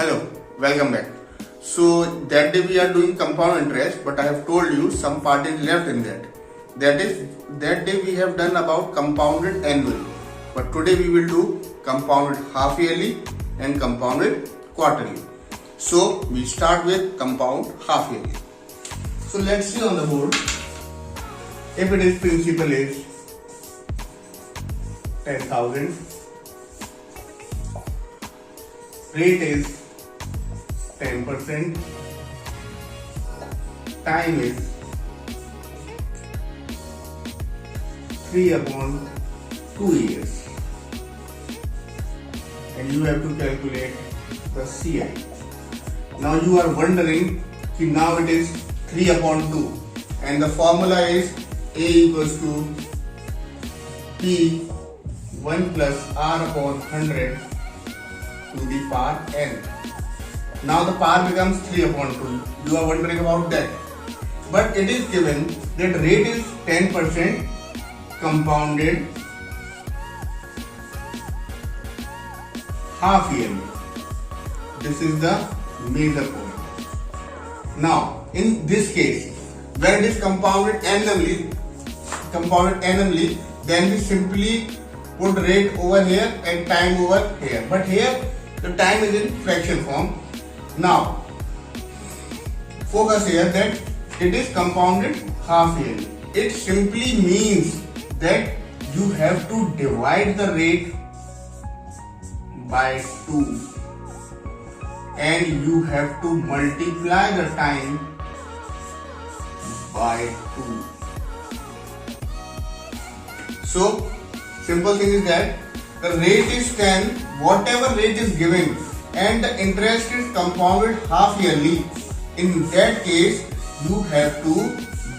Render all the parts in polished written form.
Hello, welcome back. So that day we are doing compound interest, but I have told you some part is left in that. That day we have done about compounded annually, but today we will do compounded half yearly and compounded quarterly. So we start with compound half yearly. So let's see on the board. If it is principal is 10,000, rate is 10%, time is 3/2 years, and you have to calculate the CI. Now you are wondering कि now it is 3/2 and the formula is A equals to P1 plus R upon 100 to the power n. Now the power becomes 3/2. You are wondering about that. But it is given that rate is 10% compounded half yearly. This is the major point. Now in this case, when it is compounded annually, then we simply put rate over here and time over here. But here the time is in fraction form. Now focus here that it is compounded half yearly. It simply means that you have to divide the rate by 2 and you have to multiply the time by 2. So simple thing is that the rate is 10, whatever rate is given, and the interest is compounded half yearly. In that case, you have to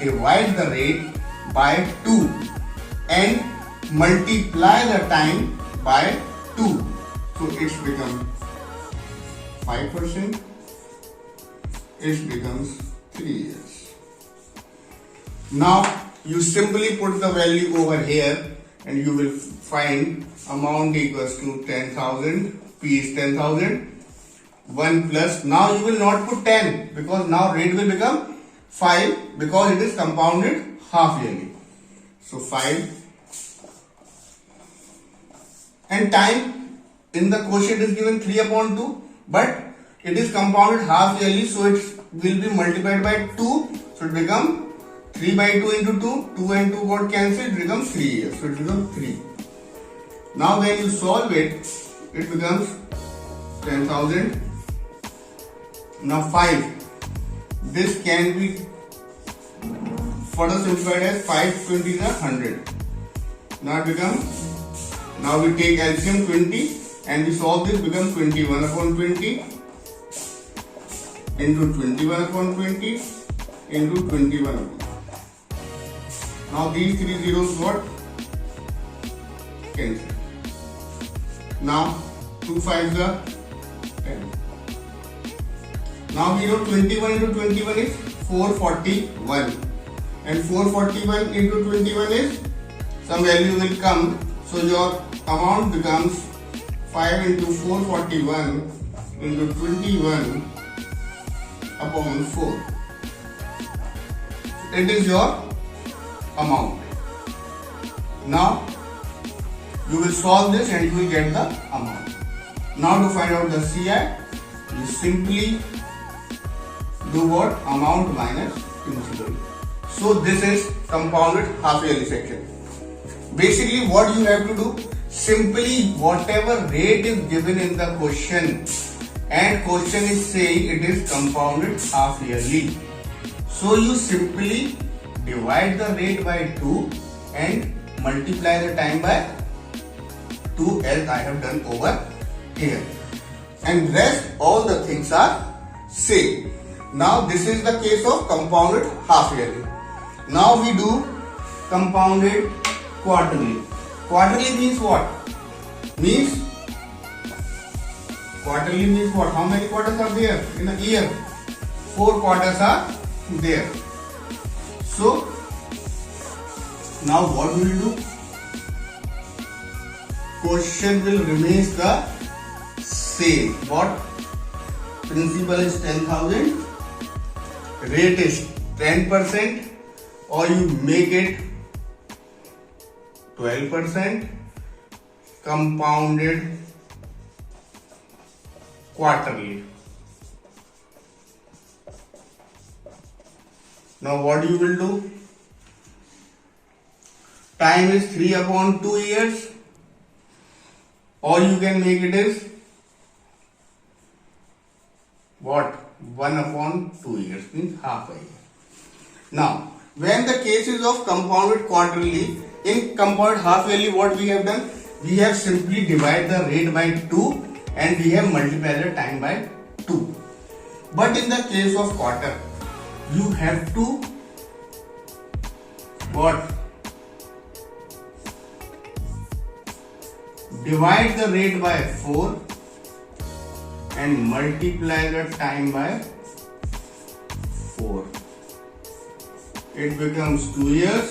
divide the rate by 2 and multiply the time by 2. So it's become 5%. It becomes 3 years. Now you simply put the value over here and you will find amount equals to 10,000. P is 10,000. 1 plus, now you will not put 10 because now rate will become 5 because it is compounded half yearly. So 5 and time in the quotient is given 3/2, but it is compounded half yearly, so it will be multiplied by 2, so it becomes 3/2 into 2, 2 and 2 got cancelled, it becomes 3 years, so it becomes 3. Now when you solve it, it becomes 10,000. Now 5, this can be further simplified as 5 20 is 100. Now it becomes, now we take LCM 20 and we solve this, becomes 21/20 into 21/20 into 21/20. Now these 3 zeros got cancelled. Now 2 5s are 10. Now we know 21 into 21 is 441 and 441 into 21 is some value will come, so your amount becomes 5 into 441 into 21 upon 4. It is your amount. Now you will solve this and you will get the amount. Now to find out the CI, you simply do what? Amount minus principal. So this is compounded half yearly section. Basically what you have to do, simply whatever rate is given in the question and question is saying it is compounded half yearly. So you simply divide the rate by 2 and multiply the time by 2 as I have done over here. And rest all the things are same. Now this is the case of compounded half yearly. Now we do compounded quarterly. Quarterly means what? Quarterly means what? How many quarters are there in a year? 4 quarters are there. So now what we will do? Question will remain the same. What? principal is 10,000, rate is 10%, or you make it 12% compounded quarterly. Now what you will do? Time is 3/2 years, or you can make it as what? 1/2 years, means half a year. Now, when the case is of compounded quarterly, in compounded half yearly, what we have done? We have simply divided the rate by 2 and we have multiplied the time by 2. But in the case of quarter, you have to what? Divide the rate by 4 and multiply the time by 4. It becomes 2 years.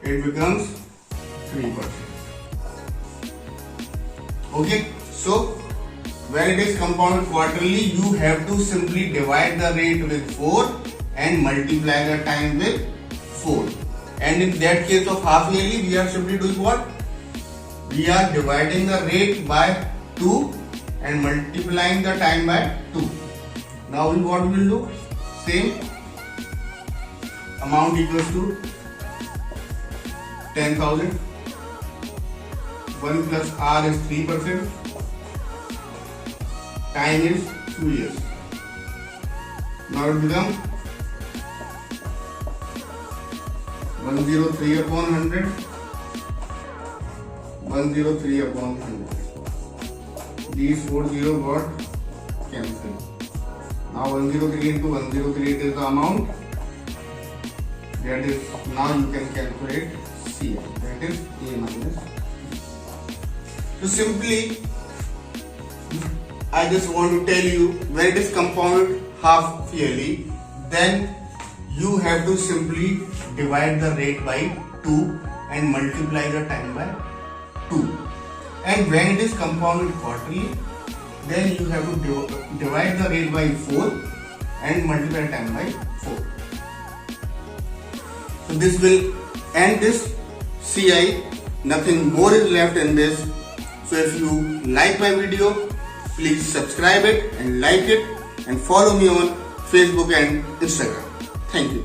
It becomes 3%. Okay, so when it is compounded quarterly, you have to simply divide the rate with 4 and multiply the time with 4. And in that case of half yearly, we are simply doing what? We are dividing the rate by 2 and multiplying the time by 2. Now what we will do? Same amount equals to 10,000. 1 plus R is 3%. Time is 2 years. Now it becomes 103/100. 103/100. These 40 got cancelled. Now 103 into 103 is the amount. That is, now you can calculate CI. That is A minus. So simply, I just want to tell you, when it is compounded half yearly, then you have to simply divide the rate by 2 and multiply the time by 2. And when it is compounded quarterly, then you have to divide the rate by 4 and multiply time by 4. So this will end this CI. Nothing more is left in this. So if you like my video, please subscribe it and like it, and follow me on Facebook and Instagram. Thank you.